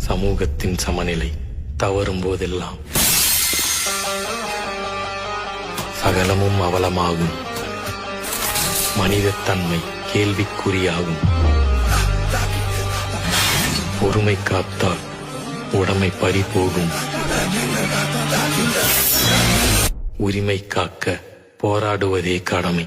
சமூகத்தின் சமநிலை தவறும் போதெல்லாம் சகலமும் அவலமாகும். மனிதத்தன்மை கேள்விக்குறியாகும். பொறுமை காத்தால் உடைமை பறிபோகும். உரிமை காக்க போராடுவதே கடமை.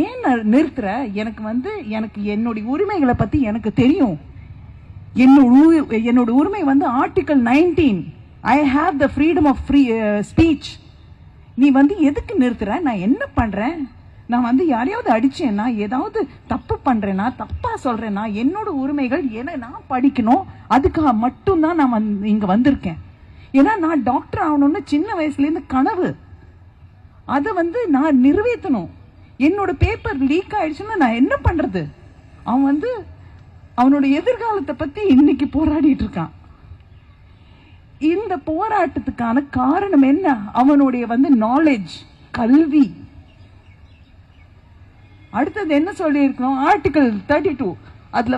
ஏன் நிறுத்துற? எனக்கு என்னுடைய உரிமைகளை பத்தி எனக்கு தெரியும். என்னோட உரிமை article 19. I have the freedom of free speech. நீ எதுக்கு நிறுத்துற? நான் என்ன பண்றேன்? நான் யாரையாவது அடிச்சேன்னா, ஏதாவது தப்பு பண்றேன்னா, தப்பா சொல்றேன்னா, என்னோட உரிமைகள் நான் படிக்கணும். அதுக்காக மட்டும்தான் நான் இங்க வந்திருக்கேன். ஏன்னா நான் டாக்டர் ஆகணும்னு சின்ன வயசுல இருந்து கனவு. அதை நான் நிறைவேற்றணும். என்னோட பேப்பர் லீக் ஆயிடுச்சுன்னா நான் என்ன பண்றது? அவன் அவனோட எதிர்காலத்தை பத்தி இன்னைக்கு போராடிட்டு இருக்கான். இந்த போராட்டத்துக்கான காரணம் என்ன? அவனுடைய நாலேஜ், கல்வி. அடுத்தது என்ன சொல்லி இருக்கணும்? ஆர்டிகல் 32. அதுல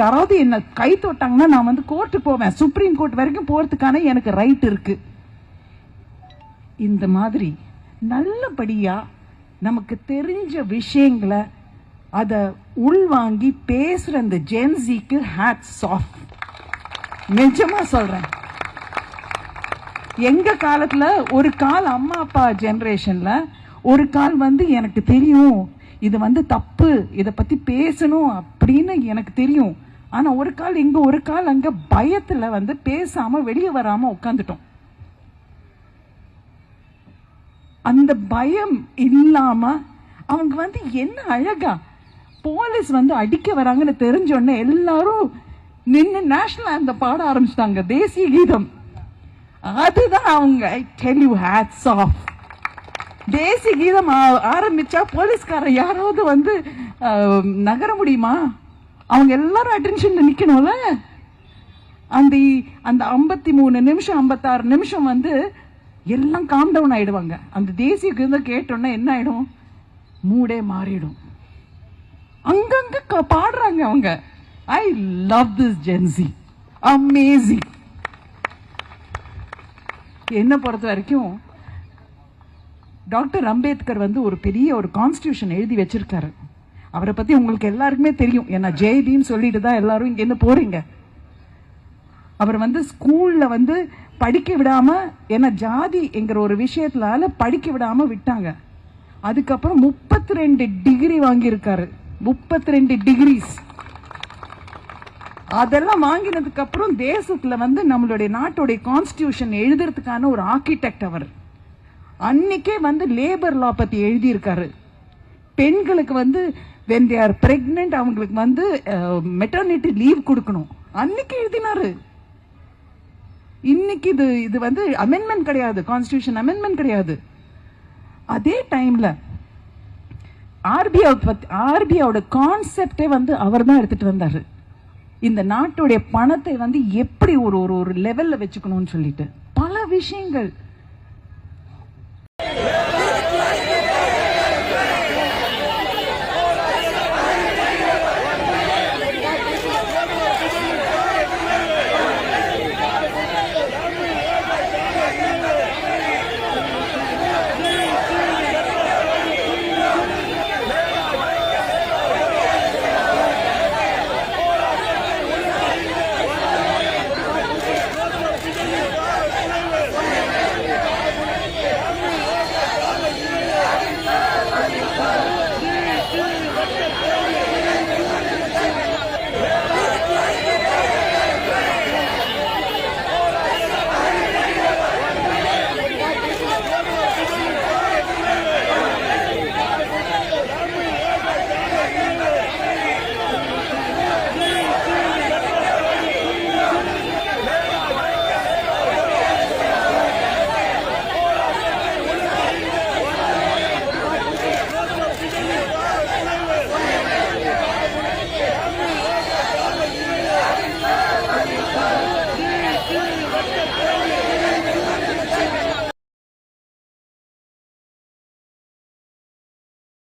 யாராவது என்ன கை தொட்டாங்கன்னா நான் கோர்ட்டு போவேன். சுப்ரீம் கோர்ட் வரைக்கும் போறதுக்கான எனக்கு ரைட் இருக்கு. இந்த மாதிரி நல்லபடியா நமக்கு தெரிஞ்ச விஷயங்களை அத உள்வாங்கி பேசுற அந்த ஜென்சிக்கு ஹேட்ஸ் ஆஃப். நிஜமா சொல்றேன். எங்க காலத்துல ஒரு கால் அம்மா அப்பா ஜெனரேஷன்ல ஒரு கால் எனக்கு தெரியும், இது தப்பு, இத பத்தி பேசணும் அப்படின்னு எனக்கு தெரியும். ஆனா ஒரு கால் இங்க ஒரு கால் அங்க பயத்துல பேசாம வெளியே வராம உட்காந்துட்டோம். அந்த பயம் இல்லாம அவங்க என்ன அழகா போலீஸ் அடிக்க வராங்கன்னு தெரிஞ்சோடனே எல்லாரும் நின்று நேஷனல் ஆந்தம் பாட ஆரம்பிச்சிட்டாங்க, தேசிய கீதம். அதுதான் அவங்க I tell you hats off. தேசிய கீதம் ஆரம்பிச்சா போலீஸ்காரர் யாராவது நகர முடியுமா? அவங்க எல்லாரும் அட்டென்ஷன்ல நிக்கணும்ல. அந்த 53 நிமிஷம் 56 நிமிஷம் எல்லாம் காம் டவுன் ஆயிடுவாங்க. அந்த தேசிய கீதம் கேட்டோன்னா என்ன ஆயிடும்? மூடே மாறிடும். அங்கங்க பாடுறாங்க அவங்க. I love this Gen Z, amazing. என்ன பொறுத்த வரைக்கும் டாக்டர் அம்பேத்கர் ஒரு பெரிய ஒரு கான்ஸ்டிடியூஷன் எழுதி வச்சிருக்காரு. அவரை பத்தி உங்களுக்கு எல்லாருக்குமே தெரியும். ஏன்னா ஜெய்பீம் சொல்லிட்டு தான் எல்லாரும் இங்க என்ன போறீங்க. அவர் ஸ்கூல்ல படிக்க விடாம, ஏன்னா ஜாதி என்கிற ஒரு விஷயத்தால படிக்க விடாம விட்டாங்க. அதுக்கப்புறம் 32 டிகிரி வாங்கியிருக்காரு. 32 டிகிரிஸ். அதெல்லாம் வாங்கினதுக்கு அப்புறம் தேசத்துல நம்மளுடைய நாட்டுடைய கான்ஸ்டிடியூஷன் எழுதுறதுக்கான ஒரு ஆர்கிடெக்ட் அவர். அன்னைக்கே லேபர் லா பத்தி எழுதியிருக்காரு. பெண்களுக்கு when they are pregnant அவங்களுக்கு மெட்டர்னிட்டி லீவ் கொடுக்கணும். அன்னைக்கு எழுதினாரு. இன்னைக்கு இது அமெண்ட்மெண்ட் கிடையாது, கான்ஸ்டிடியூஷன் அமெண்ட்மெண்ட் கிடையாது. அதே டைம்ல ஆர்பிஐயோட கான்செப்டே அவர் தான் எடுத்துட்டு வந்தாரு. இந்த நாட்டுடைய பணத்தை எப்படி ஒரு லெவல்ல வச்சுக்கணும்னு சொல்லிட்டு பல விஷயங்கள்